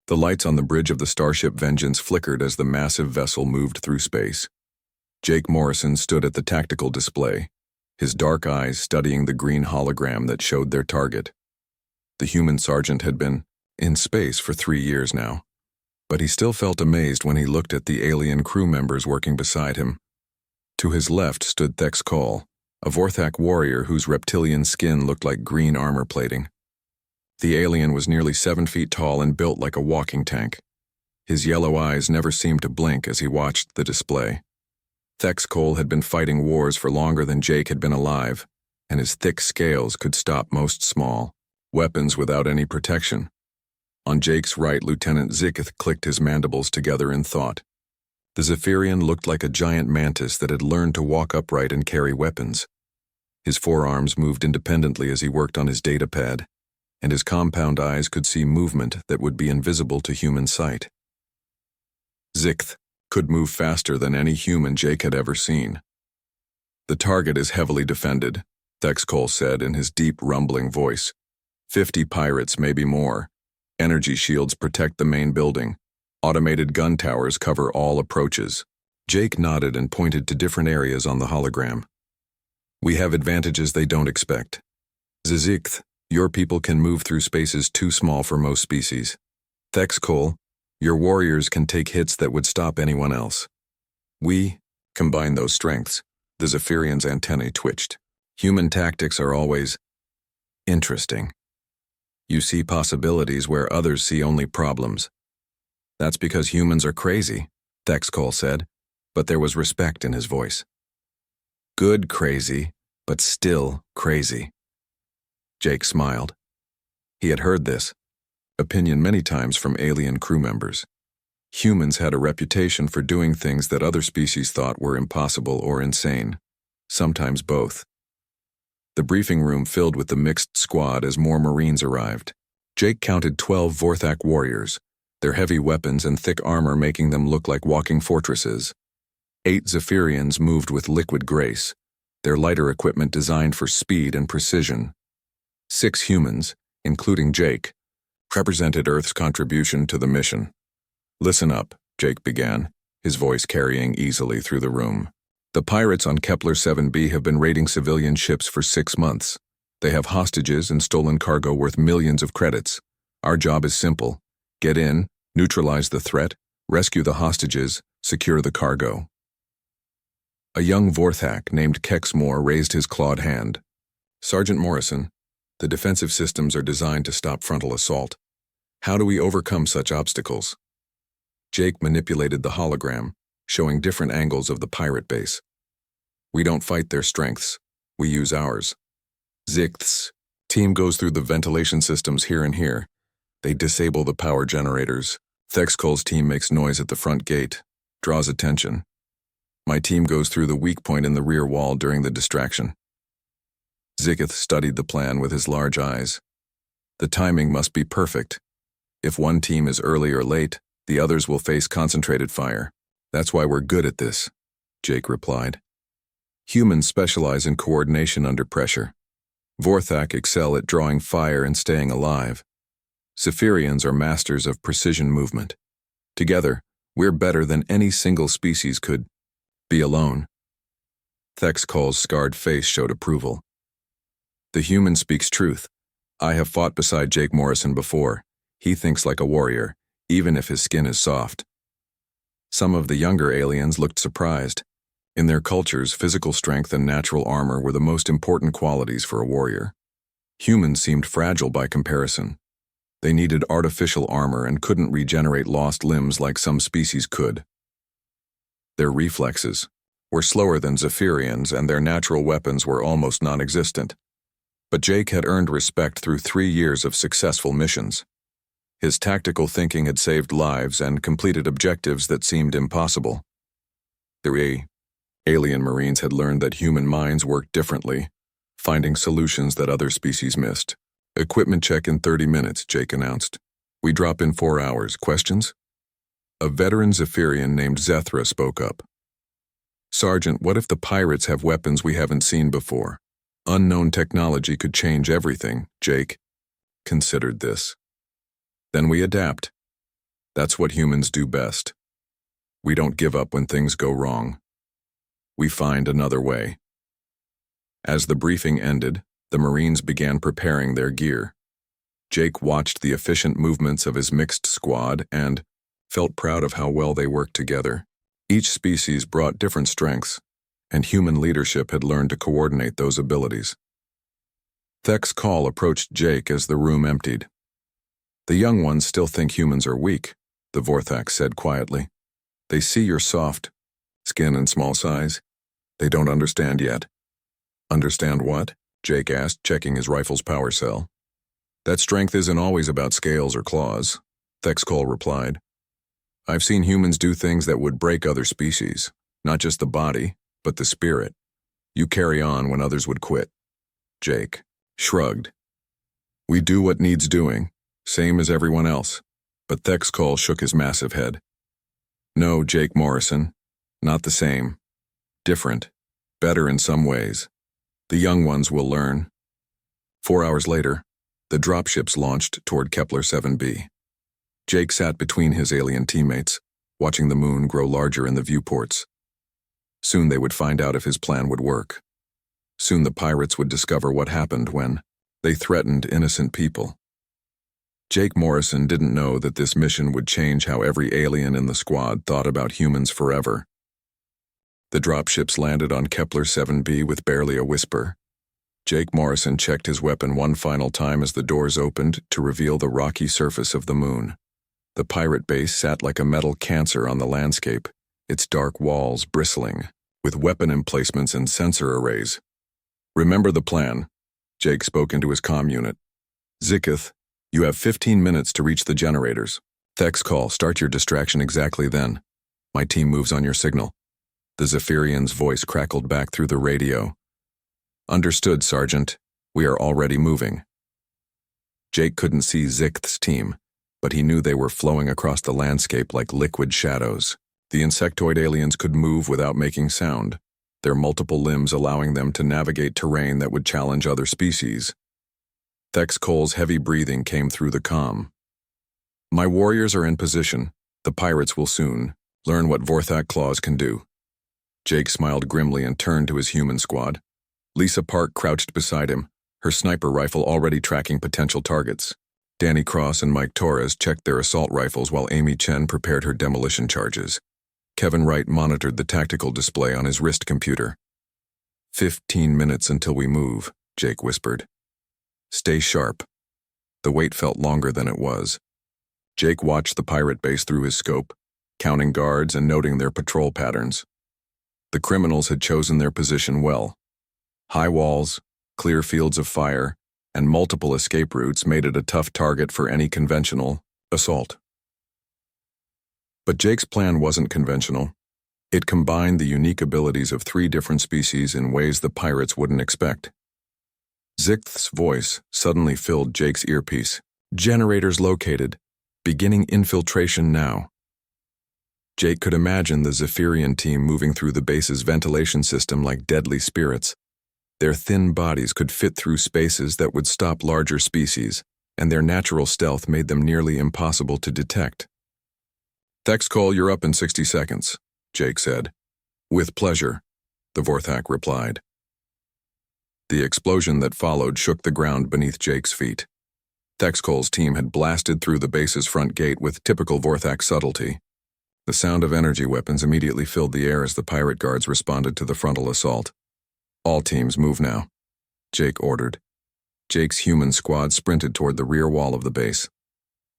The lights on the bridge of the starship Vengeance flickered as the massive vessel moved through space. Jake Morrison stood at the tactical display, his dark eyes studying the green hologram that showed their target. The human sergeant had been in space for 3 years now, but he still felt amazed when he looked at the alien crew members working beside him. To his left stood Thex Cole, a Vorthak warrior whose reptilian skin looked like green armor plating. The alien was nearly 7 feet tall and built like a walking tank. His yellow eyes never seemed to blink as he watched the display. Thex Cole had been fighting wars for longer than Jake had been alive, and his thick scales could stop most small weapons without any protection. On Jake's right, Lieutenant Zikith clicked his mandibles together in thought. The Zephyrian looked like a giant mantis that had learned to walk upright and carry weapons. His forearms moved independently as he worked on his datapad, and his compound eyes could see movement that would be invisible to human sight. Zikith could move faster than any human Jake had ever seen. "The target is heavily defended," Thex Cole said in his deep, rumbling voice. 50 pirates, maybe more. Energy shields protect the main building. Automated gun towers cover all approaches. Jake nodded and pointed to different areas on the hologram. "We have advantages they don't expect. Zikith, your people can move through spaces too small for most species. Thex Cole, your warriors can take hits that would stop anyone else. We combine those strengths." The Zephyrian's antennae twitched. "Human tactics are always interesting. You see possibilities where others see only problems." "That's because humans are crazy," Thex Cole said, but there was respect in his voice. "Good crazy, but still crazy." Jake smiled. He had heard this opinion many times from alien crew members. Humans had a reputation for doing things that other species thought were impossible or insane, sometimes both. The briefing room filled with the mixed squad as more Marines arrived. Jake counted 12 Vorthak warriors, their heavy weapons and thick armor making them look like walking fortresses. 8 Zephyrians moved with liquid grace, their lighter equipment designed for speed and precision. 6 humans, including Jake, represented Earth's contribution to the mission. "Listen up," Jake began, his voice carrying easily through the room. "The pirates on Kepler 7b have been raiding civilian ships for 6 months. They have hostages and stolen cargo worth millions of credits. Our job is simple. Get in, neutralize the threat, rescue the hostages, secure the cargo." A young Vorthak named Kexmore raised his clawed hand. "Sergeant Morrison, the defensive systems are designed to stop frontal assault. How do we overcome such obstacles?" Jake manipulated the hologram, showing different angles of the pirate base. "We don't fight their strengths. We use ours. Zikith's team goes through the ventilation systems here and here. They disable the power generators. Thex Cole's team makes noise at the front gate, draws attention. My team goes through the weak point in the rear wall during the distraction." Zikith studied the plan with his large eyes. "The timing must be perfect. If one team is early or late, the others will face concentrated fire. That's why we're good at this," Jake replied. "Humans specialize in coordination under pressure. Vorthak excel at drawing fire and staying alive. Zephyrians are masters of precision movement. Together, we're better than any single species could be alone." Thex Cole's scarred face showed approval. "The human speaks truth. I have fought beside Jake Morrison before. He thinks like a warrior, even if his skin is soft." Some of the younger aliens looked surprised. In their cultures, physical strength and natural armor were the most important qualities for a warrior. Humans seemed fragile by comparison. They needed artificial armor and couldn't regenerate lost limbs like some species could. Their reflexes were slower than Zephyrians, and their natural weapons were almost non-existent. But Jake had earned respect through 3 years of successful missions. His tactical thinking had saved lives and completed objectives that seemed impossible. The alien Marines had learned that human minds worked differently, finding solutions that other species missed. "Equipment check in 30 minutes, Jake announced. "We drop in 4 hours. Questions?" A veteran Zephyrian named Zethra spoke up. "Sergeant, what if the pirates have weapons we haven't seen before? Unknown technology could change everything." Jake considered this. "Then we adapt. That's what humans do best. We don't give up when things go wrong. We find another way. As the briefing ended, the Marines began preparing their gear. Jake watched the efficient movements of his mixed squad and felt proud of how well they worked together. Each species brought different strengths, and human leadership had learned to coordinate those abilities. Thek's call approached Jake as the room emptied. "The young ones still think humans are weak," the Vorthak said quietly. "They see your soft skin and small size. They don't understand yet." "Understand what?" Jake asked, checking his rifle's power cell. "That strength isn't always about scales or claws," Thek's call replied. "I've seen humans do things that would break other species, not just the body, but the spirit. You carry on when others would quit." Jake shrugged. "We do what needs doing, same as everyone else," but Thek's call shook his massive head. "No, Jake Morrison, not the same. Different, better in some ways. The young ones will learn." 4 hours later, the dropships launched toward Kepler 7b. Jake sat between his alien teammates, watching the moon grow larger in the viewports. Soon they would find out if his plan would work. Soon the pirates would discover what happened when they threatened innocent people. Jake Morrison didn't know that this mission would change how every alien in the squad thought about humans forever. The dropships landed on Kepler 7b with barely a whisper. Jake Morrison checked his weapon one final time as the doors opened to reveal the rocky surface of the moon. The pirate base sat like a metal cancer on the landscape, its dark walls bristling, with weapon emplacements and sensor arrays. "Remember the plan," Jake spoke into his comm unit. "Zikith, you have 15 minutes to reach the generators. Thek's call, start your distraction exactly then. My team moves on your signal." The Zephyrian's voice crackled back through the radio. "Understood, Sergeant. We are already moving." Jake couldn't see Zikth's team, but he knew they were flowing across the landscape like liquid shadows. The insectoid aliens could move without making sound, their multiple limbs allowing them to navigate terrain that would challenge other species. Thek's Cole's heavy breathing came through the comm. "My warriors are in position. The pirates will soon learn what Vorthak claws can do." Jake smiled grimly and turned to his human squad. Lisa Park crouched beside him, her sniper rifle already tracking potential targets. Danny Cross and Mike Torres checked their assault rifles while Amy Chen prepared her demolition charges. Kevin Wright monitored the tactical display on his wrist computer. 15 minutes until we move," Jake whispered. "Stay sharp." The wait felt longer than it was. Jake watched the pirate base through his scope, counting guards and noting their patrol patterns. The criminals had chosen their position well. High walls, clear fields of fire, and multiple escape routes made it a tough target for any conventional assault. But Jake's plan wasn't conventional. It combined the unique abilities of 3 different species in ways the pirates wouldn't expect. Zikth's voice suddenly filled Jake's earpiece. "Generators located. Beginning infiltration now." Jake could imagine the Zephyrian team moving through the base's ventilation system like deadly spirits. Their thin bodies could fit through spaces that would stop larger species, and their natural stealth made them nearly impossible to detect. "Thek's call, you're up in 60 seconds, Jake said. "With pleasure," the Vorthak replied. The explosion that followed shook the ground beneath Jake's feet. Thexkol's team had blasted through the base's front gate with typical Vorthak subtlety. The sound of energy weapons immediately filled the air as the pirate guards responded to the frontal assault. "All teams move now," Jake ordered. Jake's human squad sprinted toward the rear wall of the base.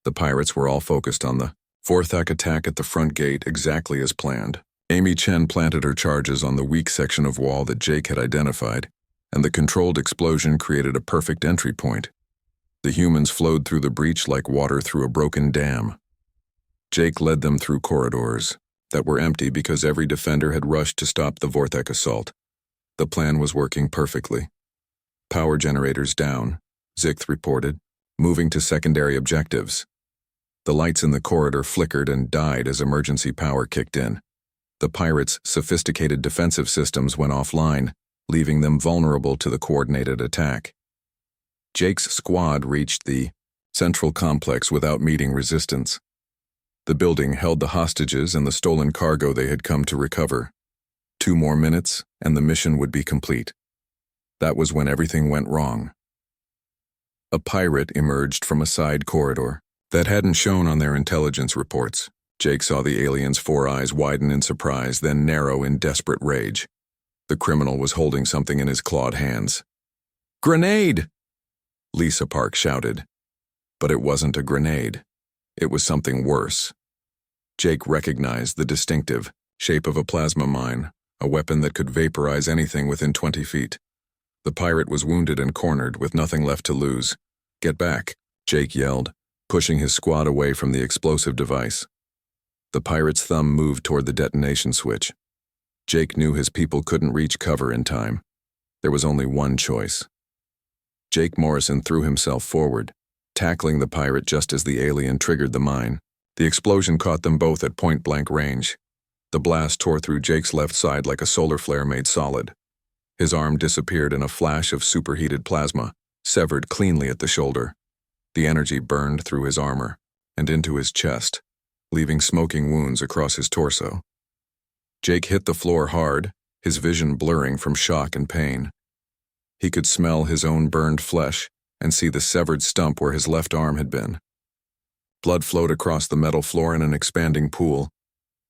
The pirates were all focused on the Vorthak attack at the front gate exactly as planned. Amy Chen planted her charges on the weak section of wall that Jake had identified, and the controlled explosion created a perfect entry point. The humans flowed through the breach like water through a broken dam. Jake led them through corridors that were empty because every defender had rushed to stop the Vorthak assault. The plan was working perfectly. "Power generators down," Zikth reported, moving to secondary objectives. The lights in the corridor flickered and died as emergency power kicked in. The pirates' sophisticated defensive systems went offline, leaving them vulnerable to the coordinated attack. Jake's squad reached the central complex without meeting resistance. The building held the hostages and the stolen cargo they had come to recover. 2 more minutes, and the mission would be complete. That was when everything went wrong. A pirate emerged from a side corridor that hadn't shown on their intelligence reports. Jake saw the alien's 4 eyes widen in surprise, then narrow in desperate rage. The criminal was holding something in his clawed hands. "Grenade!" Lisa Park shouted. But it wasn't a grenade. It was something worse. Jake recognized the distinctive shape of a plasma mine, a weapon that could vaporize anything within 20 feet. The pirate was wounded and cornered, with nothing left to lose. "Get back," Jake yelled, pushing his squad away from the explosive device. The pirate's thumb moved toward the detonation switch. Jake knew his people couldn't reach cover in time. There was only one choice. Jake Morrison threw himself forward, tackling the pirate just as the alien triggered the mine. The explosion caught them both at point-blank range. The blast tore through Jake's left side like a solar flare made solid. His arm disappeared in a flash of superheated plasma, severed cleanly at the shoulder. The energy burned through his armor and into his chest, leaving smoking wounds across his torso. Jake hit the floor hard, his vision blurring from shock and pain. He could smell his own burned flesh and see the severed stump where his left arm had been. Blood flowed across the metal floor in an expanding pool.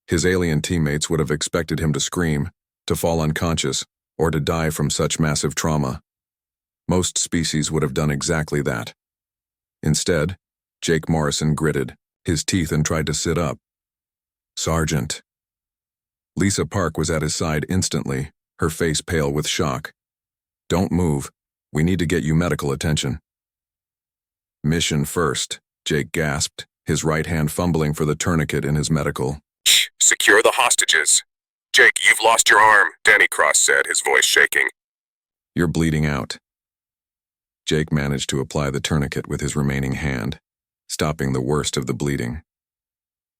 His alien teammates would have expected him to scream, to fall unconscious, or to die from such massive trauma. Most species would have done exactly that. Instead, Jake Morrison gritted his teeth and tried to sit up. "Sergeant." Lisa Park was at his side instantly, her face pale with shock. "Don't move. We need to get you medical attention." "Mission first," Jake gasped, his right hand fumbling for the tourniquet in his medical. "Shh, secure the hostages." "Jake, you've lost your arm," Danny Cross said, his voice shaking. "You're bleeding out." Jake managed to apply the tourniquet with his remaining hand, stopping the worst of the bleeding.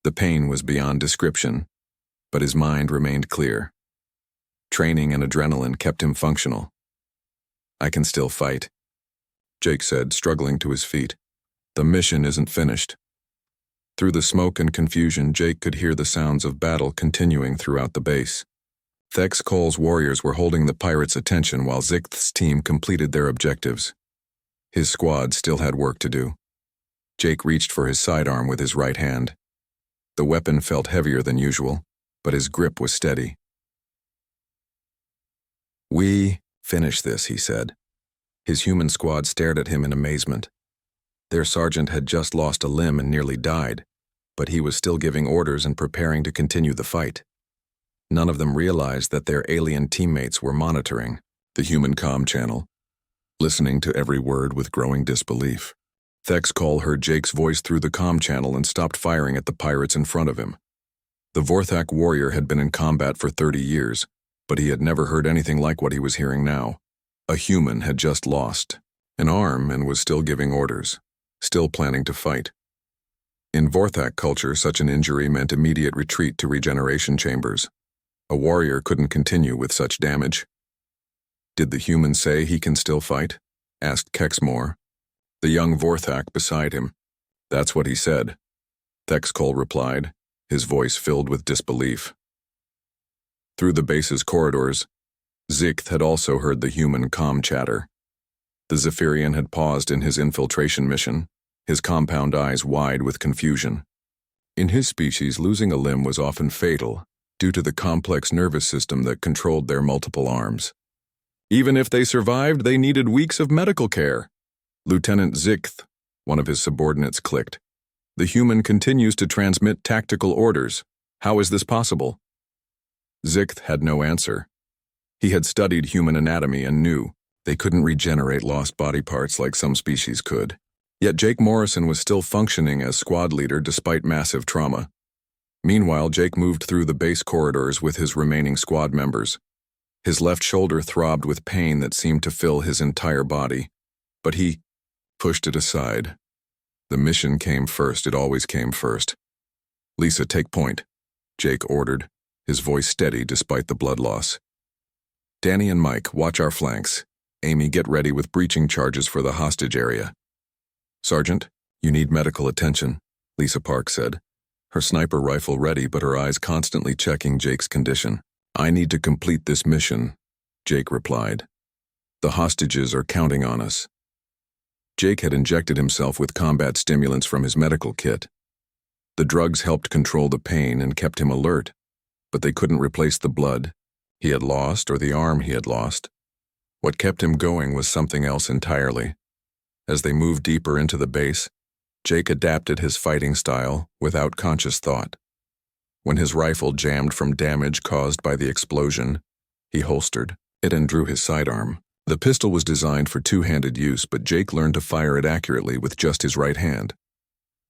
The pain was beyond description, but his mind remained clear. Training and adrenaline kept him functional. "I can still fight," Jake said, struggling to his feet. "The mission isn't finished." Through the smoke and confusion, Jake could hear the sounds of battle continuing throughout the base. Thex Cole's warriors were holding the pirates' attention while Zichth's team completed their objectives. His squad still had work to do. Jake reached for his sidearm with his right hand. The weapon felt heavier than usual, but his grip was steady. "We finish this," he said. His human squad stared at him in amazement. Their sergeant had just lost a limb and nearly died, but he was still giving orders and preparing to continue the fight. None of them realized that their alien teammates were monitoring the human comm channel, listening to every word with growing disbelief. Thex Cole heard Jake's voice through the comm channel and stopped firing at the pirates in front of him. The Vorthak warrior had been in combat for 30 years, but he had never heard anything like what he was hearing now. A human had just lost an arm and was still giving orders, still planning to fight. In Vorthak culture, such an injury meant immediate retreat to regeneration chambers. A warrior couldn't continue with such damage. "Did the human say he can still fight?" asked Kexmore, the young Vorthak beside him. "That's what he said," Thex Cole replied, his voice filled with disbelief. Through the base's corridors, Zicht had also heard the human comm chatter. The Zephyrian had paused in his infiltration mission, his compound eyes wide with confusion. In his species, losing a limb was often fatal due to the complex nervous system that controlled their multiple arms. Even if they survived, they needed weeks of medical care. Lieutenant Zicht, one of his subordinates, clicked. "The human continues to transmit tactical orders. How is this possible?" Zicht had no answer. He had studied human anatomy and knew they couldn't regenerate lost body parts like some species could. Yet Jake Morrison was still functioning as squad leader despite massive trauma. Meanwhile, Jake moved through the base corridors with his remaining squad members. His left shoulder throbbed with pain that seemed to fill his entire body, but he pushed it aside. The mission came first. It always came first. "Lisa, take point," Jake ordered, his voice steady despite the blood loss. "Danny and Mike, watch our flanks. Amy, get ready with breaching charges for the hostage area." "Sergeant, you need medical attention," Lisa Park said. her sniper rifle ready but her eyes constantly checking Jake's condition. "I need to complete this mission," Jake replied. "The hostages are counting on us." Jake had injected himself with combat stimulants from his medical kit. The drugs helped control the pain and kept him alert, but they couldn't replace the blood he had lost or the arm he had lost. What kept him going was something else entirely. As they moved deeper into the base, Jake adapted his fighting style without conscious thought. When his rifle jammed from damage caused by the explosion, he holstered it and drew his sidearm. The pistol was designed for two-handed use, but Jake learned to fire it accurately with just his right hand.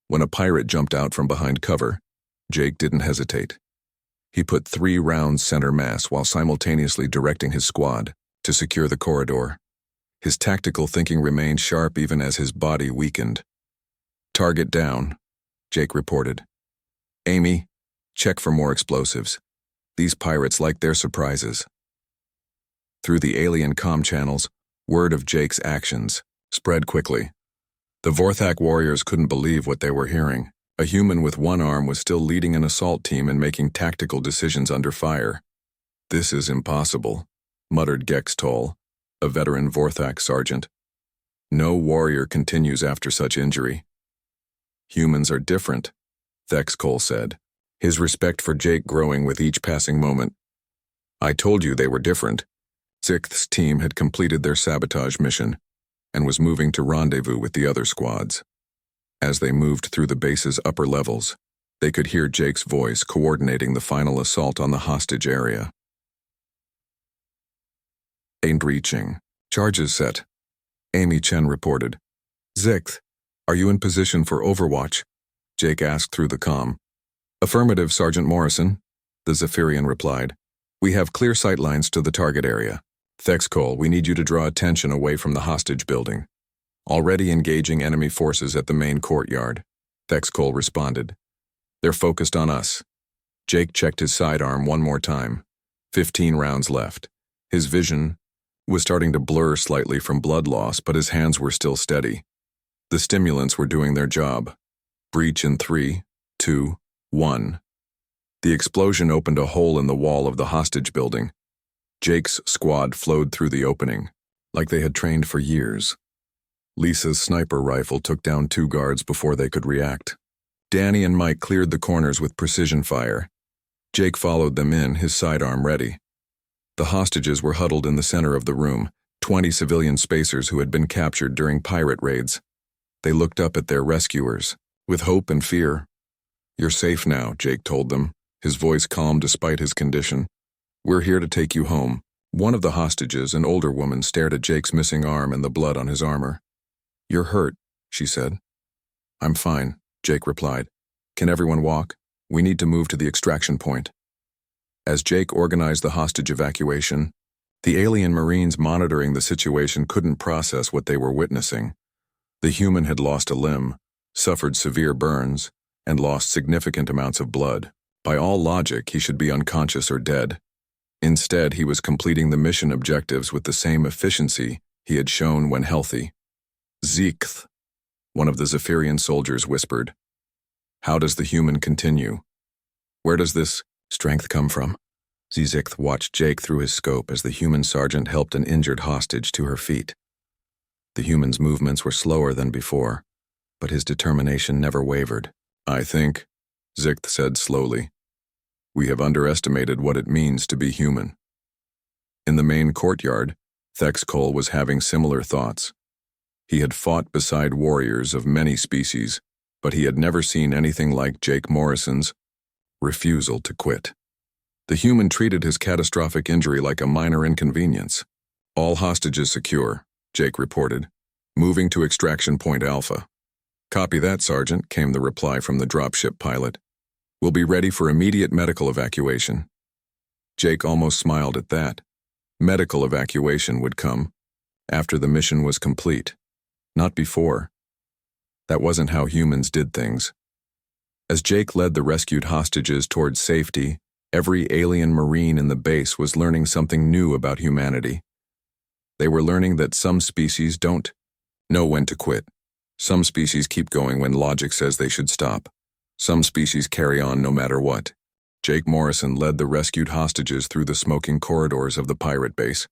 When a pirate jumped out from behind cover, Jake didn't hesitate. He put 3 rounds center mass while simultaneously directing his squad to secure the corridor. His tactical thinking remained sharp even as his body weakened. "Target down," Jake reported. "Amy, check for more explosives. These pirates like their surprises." Through the alien comm channels, word of Jake's actions spread quickly. The Vorthak warriors couldn't believe what they were hearing. A human with one arm was still leading an assault team and making tactical decisions under fire. "This is impossible," muttered Gex Toll, a veteran Vorthak sergeant. "No warrior continues after such injury." "Humans are different," Thex Cole said, his respect for Jake growing with each passing moment. "I told you they were different." Sixth's team had completed their sabotage mission and was moving to rendezvous with the other squads. As they moved through the base's upper levels, they could hear Jake's voice coordinating the final assault on the hostage area. "Ain't reaching. Charges set," Amy Chen reported. "Sixth, are you in position for overwatch?" Jake asked through the comm. "Affirmative, Sergeant Morrison," the Zephyrian replied. "We have clear sightlines to the target area. Thex Cole, we need you to draw attention away from the hostage building." "Already engaging enemy forces at the main courtyard," Thex Cole responded. "They're focused on us." Jake checked his sidearm one more time. 15 rounds left. His vision was starting to blur slightly from blood loss, but his hands were still steady. The stimulants were doing their job. Breach in 3, 2, 1. The explosion opened a hole in the wall of the hostage building. Jake's squad flowed through the opening, like they had trained for years. Lisa's sniper rifle took down 2 guards before they could react. Danny and Mike cleared the corners with precision fire. Jake followed them in, his sidearm ready. The hostages were huddled in the center of the room, 20 civilian spacers who had been captured during pirate raids. They looked up at their rescuers, with hope and fear. "You're safe now," Jake told them, his voice calm despite his condition. "We're here to take you home." One of the hostages, an older woman, stared at Jake's missing arm and the blood on his armor. "You're hurt," she said. "I'm fine," Jake replied. "Can everyone walk? We need to move to the extraction point." As Jake organized the hostage evacuation, the alien Marines monitoring the situation couldn't process what they were witnessing. The human had lost a limb, suffered severe burns, and lost significant amounts of blood. By all logic, he should be unconscious or dead. Instead, he was completing the mission objectives with the same efficiency he had shown when healthy. "Zekth," one of the Zephyrian soldiers whispered. "How does the human continue? Where does this strength come from?" Zekth watched Jake through his scope as the human sergeant helped an injured hostage to her feet. The human's movements were slower than before, but his determination never wavered. "I think," Zekth said slowly, "we have underestimated what it means to be human." In the main courtyard, Thex Cole was having similar thoughts. He had fought beside warriors of many species, but he had never seen anything like Jake Morrison's refusal to quit. The human treated his catastrophic injury like a minor inconvenience. "All hostages secure," Jake reported, "moving to extraction point Alpha." "Copy that, Sergeant," came the reply from the dropship pilot. "We'll be ready for immediate medical evacuation." Jake almost smiled at that. Medical evacuation would come after the mission was complete, not before. That wasn't how humans did things. As Jake led the rescued hostages towards safety, every alien Marine in the base was learning something new about humanity. They were learning that some species don't know when to quit. Some species keep going when logic says they should stop. Some species carry on no matter what. Jake Morrison led the rescued hostages through the smoking corridors of the pirate base.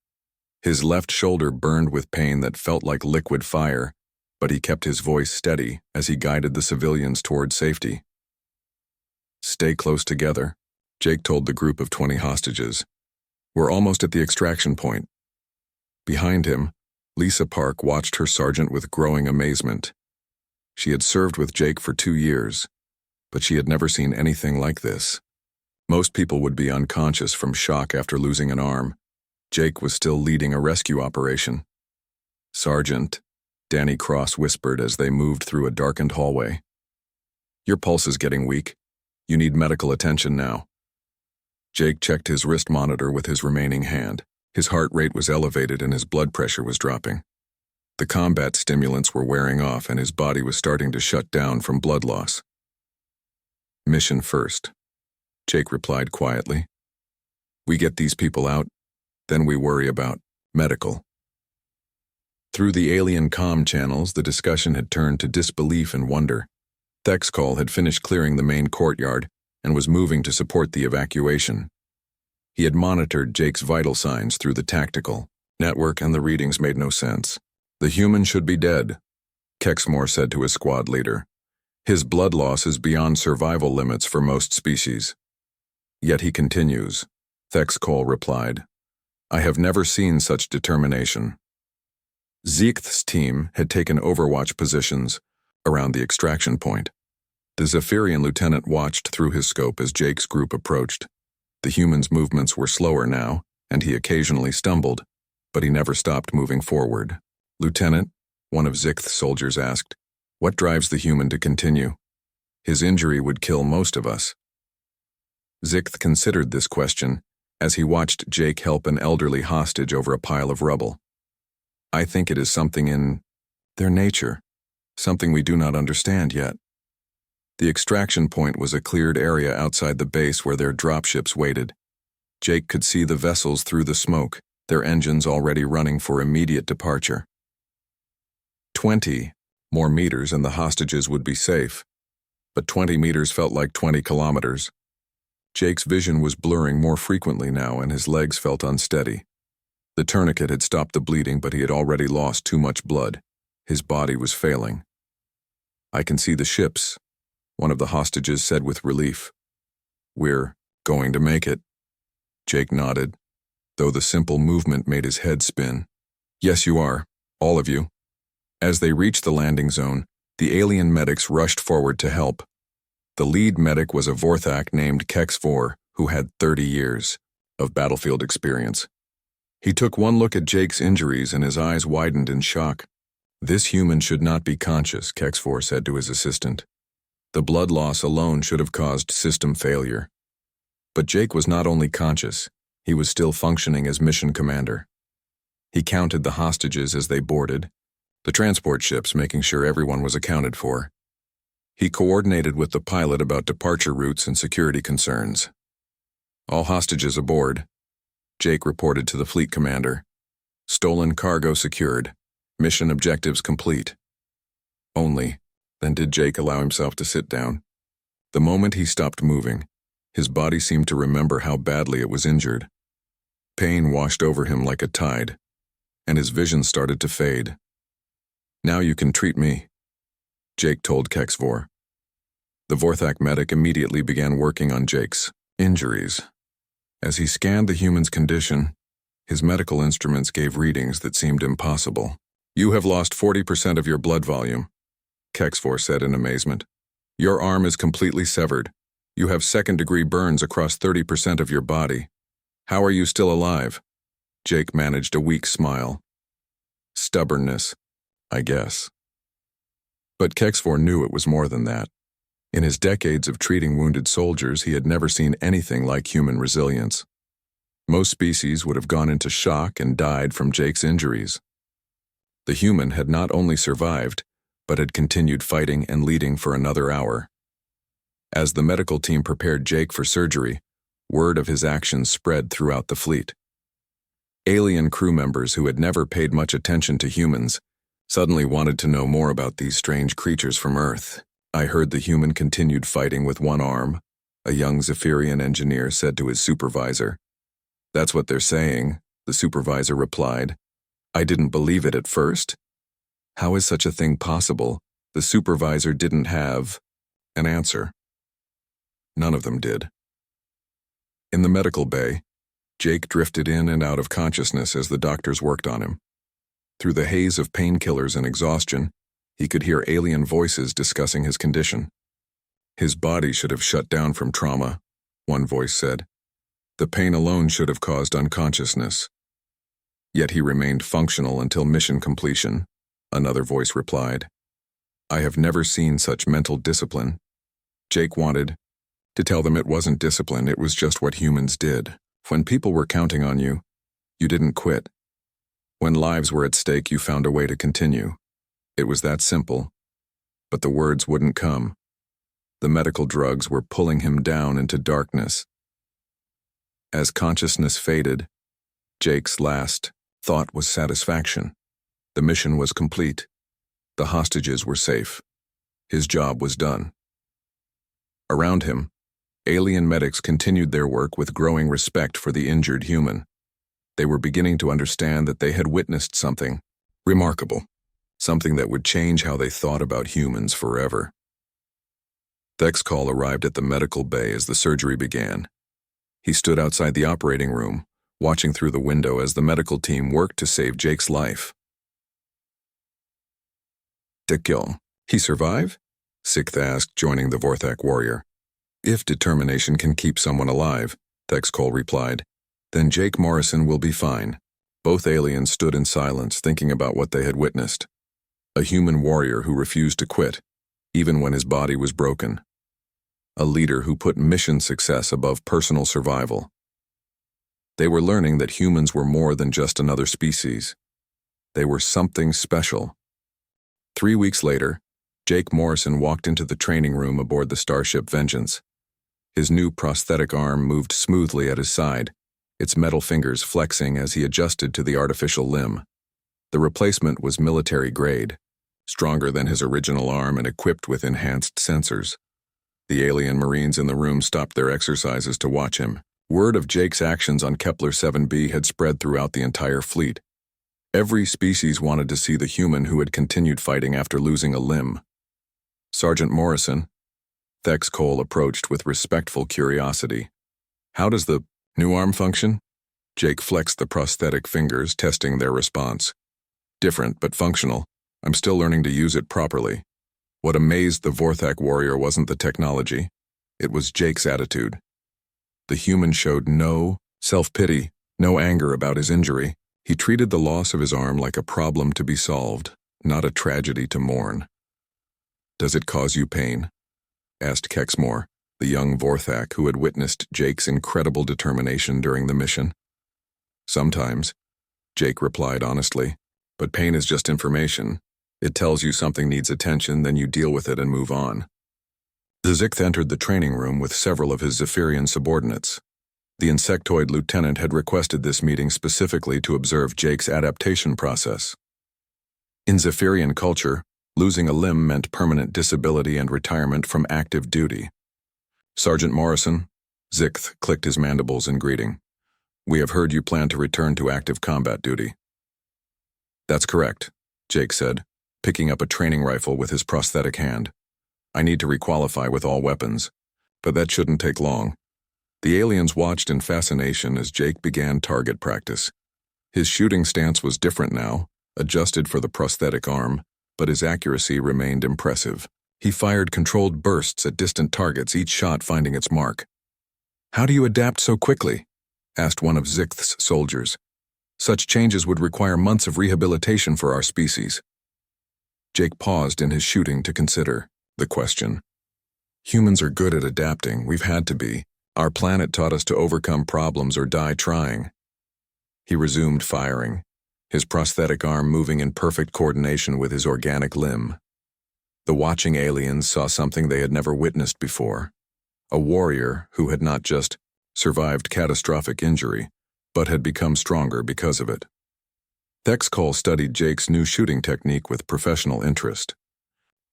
His left shoulder burned with pain that felt like liquid fire, but he kept his voice steady as he guided the civilians toward safety. "Stay close together," Jake told the group of 20 hostages. "We're almost at the extraction point." Behind him, Lisa Park watched her sergeant with growing amazement. She had served with Jake for 2 years, but she had never seen anything like this. Most people would be unconscious from shock after losing an arm. Jake was still leading a rescue operation. "Sergeant," Danny Cross whispered as they moved through a darkened hallway. "Your pulse is getting weak. You need medical attention now." Jake checked his wrist monitor with his remaining hand. His heart rate was elevated and his blood pressure was dropping. The combat stimulants were wearing off and his body was starting to shut down from blood loss. "Mission first," Jake replied quietly. "We get these people out, then we worry about medical." Through the alien comm channels, the discussion had turned to disbelief and wonder. Thexcall had finished clearing the main courtyard and was moving to support the evacuation. He had monitored Jake's vital signs through the tactical network and the readings made no sense. "The human should be dead," Kexmore said to his squad leader. "His blood loss is beyond survival limits for most species." "Yet he continues," Thexcall replied. "I have never seen such determination." Zeekth's team had taken overwatch positions around the extraction point. The Zephyrian lieutenant watched through his scope as Jake's group approached. The human's movements were slower now, and he occasionally stumbled, but he never stopped moving forward. "Lieutenant," one of Zeekth's soldiers asked, "what drives the human to continue? His injury would kill most of us." Zeekth considered this question as he watched Jake help an elderly hostage over a pile of rubble. "I think it is something in their nature, something we do not understand yet." The extraction point was a cleared area outside the base where their dropships waited. Jake could see the vessels through the smoke, their engines already running for immediate departure. 20 more meters and the hostages would be safe, but 20 meters felt like 20 kilometers. Jake's vision was blurring more frequently now and his legs felt unsteady. The tourniquet had stopped the bleeding, but he had already lost too much blood. His body was failing. "I can see the ships," one of the hostages said with relief. "We're going to make it." Jake nodded, though the simple movement made his head spin. "Yes, you are, all of you." As they reached the landing zone, the alien medics rushed forward to help. The lead medic was a Vorthak named Kex4, who had 30 years of battlefield experience. He took one look at Jake's injuries and his eyes widened in shock. "This human should not be conscious," Kex4 said to his assistant. "The blood loss alone should have caused system failure." But Jake was not only conscious, he was still functioning as mission commander. He counted the hostages as they boarded, the transport ships making sure everyone was accounted for. He coordinated with the pilot about departure routes and security concerns. "All hostages aboard," Jake reported to the fleet commander. "Stolen cargo secured. Mission objectives complete." Only then did Jake allow himself to sit down. The moment he stopped moving, his body seemed to remember how badly it was injured. Pain washed over him like a tide, and his vision started to fade. "Now you can treat me," Jake told Kex4. The Vorthak medic immediately began working on Jake's injuries. As he scanned the human's condition, his medical instruments gave readings that seemed impossible. "You have lost 40% of your blood volume," Kex4 said in amazement. "Your arm is completely severed. You have second-degree burns across 30% of your body. How are you still alive?" Jake managed a weak smile. "Stubbornness, I guess." But Kex4 knew it was more than that. In his decades of treating wounded soldiers, he had never seen anything like human resilience. Most species would have gone into shock and died from Jake's injuries. The human had not only survived, but had continued fighting and leading for another hour. As the medical team prepared Jake for surgery, word of his actions spread throughout the fleet. Alien crew members who had never paid much attention to humans suddenly wanted to know more about these strange creatures from Earth. I heard the human continued fighting with one arm, a young Zephyrian engineer said to his supervisor. That's what they're saying, the supervisor replied. I didn't believe it at first. How is such a thing possible? The supervisor didn't have an answer. None of them did. In the medical bay, Jake drifted in and out of consciousness as the doctors worked on him. Through the haze of painkillers and exhaustion, he could hear alien voices discussing his condition. His body should have shut down from trauma, one voice said. The pain alone should have caused unconsciousness. Yet he remained functional until mission completion, another voice replied. I have never seen such mental discipline. Jake wanted to tell them it wasn't discipline, it was just what humans did. When people were counting on you, you didn't quit. When lives were at stake, you found a way to continue. It was that simple. But the words wouldn't come. The medical drugs were pulling him down into darkness. As consciousness faded, Jake's last thought was satisfaction. The mission was complete. The hostages were safe. His job was done. Around him, alien medics continued their work with growing respect for the injured human. They were beginning to understand that they had witnessed something remarkable, something that would change how they thought about humans forever. Thek's call arrived at the medical bay as the surgery began. He stood outside the operating room, watching through the window as the medical team worked to save Jake's life. Dekyo, he survive? Sikth asked, joining the Vorthak warrior. If determination can keep someone alive, Thek's call replied, then Jake Morrison will be fine. Both aliens stood in silence, thinking about what they had witnessed. A human warrior who refused to quit, even when his body was broken. A leader who put mission success above personal survival. They were learning that humans were more than just another species. They were something special. 3 weeks later, Jake Morrison walked into the training room aboard the starship Vengeance. His new prosthetic arm moved smoothly at his side, its metal fingers flexing as he adjusted to the artificial limb. The replacement was military grade, stronger than his original arm and equipped with enhanced sensors. The alien Marines in the room stopped their exercises to watch him. Word of Jake's actions on Kepler 7b had spread throughout the entire fleet. Every species wanted to see the human who had continued fighting after losing a limb. Sergeant Morrison, Thek's Cole approached with respectful curiosity. How does the new arm function? Jake flexed the prosthetic fingers, testing their response. Different, but functional. I'm still learning to use it properly. What amazed the Vorthak warrior wasn't the technology. It was Jake's attitude. The human showed no self-pity, no anger about his injury. He treated the loss of his arm like a problem to be solved, not a tragedy to mourn. Does it cause you pain? Asked Kexmore, the young Vorthak who had witnessed Jake's incredible determination during the mission. Sometimes, Jake replied honestly, but pain is just information. It tells you something needs attention, then you deal with it and move on. The Zikth entered the training room with several of his Zephyrian subordinates. The insectoid lieutenant had requested this meeting specifically to observe Jake's adaptation process. In Zephyrian culture, losing a limb meant permanent disability and retirement from active duty. Sergeant Morrison, Zikth clicked his mandibles in greeting. We have heard you plan to return to active combat duty. That's correct, Jake said, picking up a training rifle with his prosthetic hand. I need to requalify with all weapons, but that shouldn't take long. The aliens watched in fascination as Jake began target practice. His shooting stance was different now, adjusted for the prosthetic arm, but his accuracy remained impressive. He fired controlled bursts at distant targets, each shot finding its mark. How do you adapt so quickly? Asked one of Zikth's soldiers. Such changes would require months of rehabilitation for our species. Jake paused in his shooting to consider the question. Humans are good at adapting, we've had to be. Our planet taught us to overcome problems or die trying. He resumed firing, his prosthetic arm moving in perfect coordination with his organic limb. The watching aliens saw something they had never witnessed before. A warrior who had not just survived catastrophic injury, but had become stronger because of it. Thek's Cole studied Jake's new shooting technique with professional interest.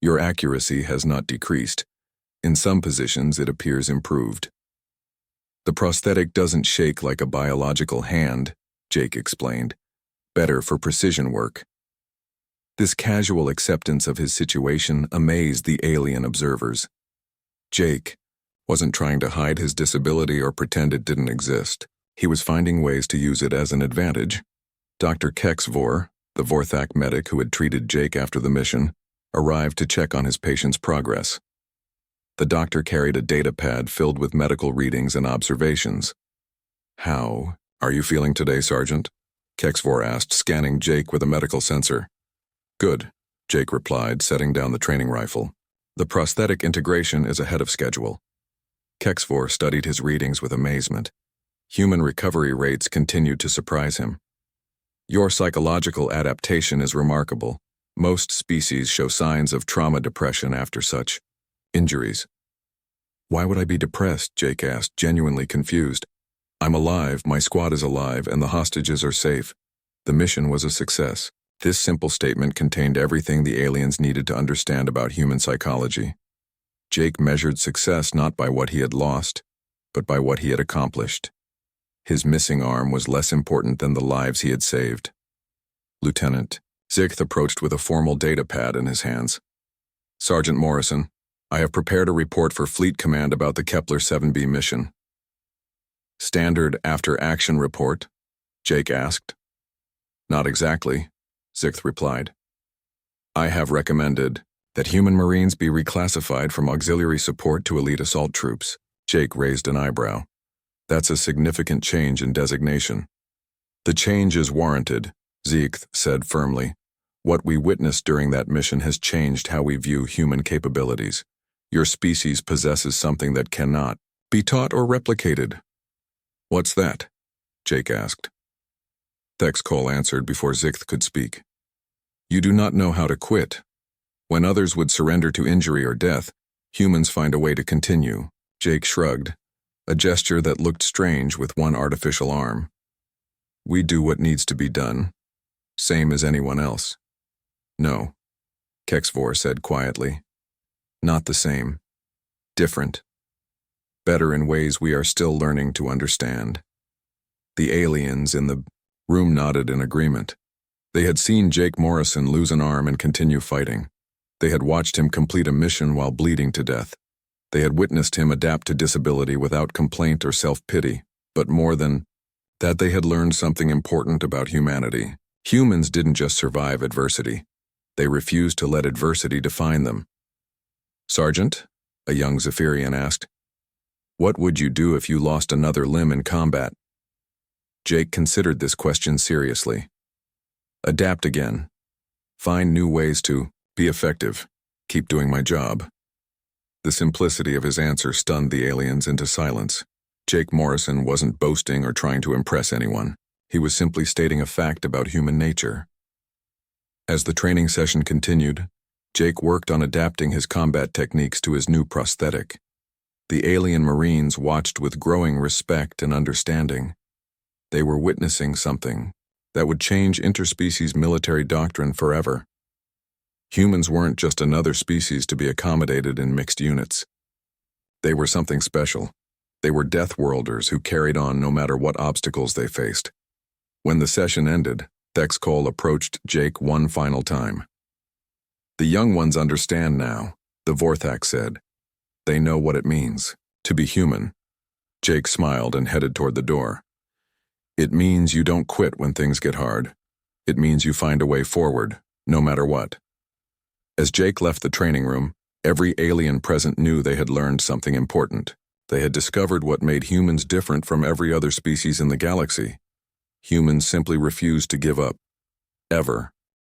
Your accuracy has not decreased. In some positions, it appears improved. The prosthetic doesn't shake like a biological hand, Jake explained. Better for precision work. This casual acceptance of his situation amazed the alien observers. Jake wasn't trying to hide his disability or pretend it didn't exist. He was finding ways to use it as an advantage. Dr. Kexvor, the Vorthak medic who had treated Jake after the mission, arrived to check on his patient's progress. The doctor carried a data pad filled with medical readings and observations. "How are you feeling today, Sergeant?" Kexvor asked, scanning Jake with a medical sensor. "Good," Jake replied, setting down the training rifle. "The prosthetic integration is ahead of schedule." Kexvor studied his readings with amazement. Human recovery rates continued to surprise him. "Your psychological adaptation is remarkable. Most species show signs of trauma depression after such injuries." "Why would I be depressed?" Jake asked, genuinely confused. "I'm alive, my squad is alive, and the hostages are safe. The mission was a success." This simple statement contained everything the aliens needed to understand about human psychology. Jake measured success not by what he had lost, but by what he had accomplished. His missing arm was less important than the lives he had saved. "Lieutenant," Zikth approached with a formal data pad in his hands. "Sergeant Morrison, I have prepared a report for Fleet Command about the Kepler 7b mission." "Standard after-action report?" Jake asked. "Not exactly," Zikth replied. "I have recommended that human Marines be reclassified from auxiliary support to elite assault troops." Jake raised an eyebrow. "That's a significant change in designation." "The change is warranted," Zikth said firmly. "What we witnessed during that mission has changed how we view human capabilities. Your species possesses something that cannot be taught or replicated." "What's that?" Jake asked. Thexcole answered before Zikth could speak. "You do not know how to quit. When others would surrender to injury or death, humans find a way to continue." Jake shrugged, a gesture that looked strange with one artificial arm. "We do what needs to be done, same as anyone else." "No," Kexvor said quietly. "Not the same. Different. Better in ways we are still learning to understand." The aliens in the room nodded in agreement. They had seen Jake Morrison lose an arm and continue fighting. They had watched him complete a mission while bleeding to death. They had witnessed him adapt to disability without complaint or self-pity, but more than that, they had learned something important about humanity. Humans didn't just survive adversity. They refused to let adversity define them. "Sergeant," a young Zephyrian asked, "what would you do if you lost another limb in combat?" Jake considered this question seriously. "Adapt again. Find new ways to be effective. Keep doing my job." The simplicity of his answer stunned the aliens into silence. Jake Morrison wasn't boasting or trying to impress anyone. He was simply stating a fact about human nature. As the training session continued, Jake worked on adapting his combat techniques to his new prosthetic. The alien Marines watched with growing respect and understanding. They were witnessing something that would change interspecies military doctrine forever. Humans weren't just another species to be accommodated in mixed units. They were something special. They were Deathworlders who carried on no matter what obstacles they faced. When the session ended, Thexcole approached Jake one final time. "The young ones understand now," the Vorthak said. "They know what it means to be human." Jake smiled and headed toward the door. "It means you don't quit when things get hard. It means you find a way forward, no matter what." As Jake left the training room, every alien present knew they had learned something important. They had discovered what made humans different from every other species in the galaxy. Humans simply refused to give up. Ever.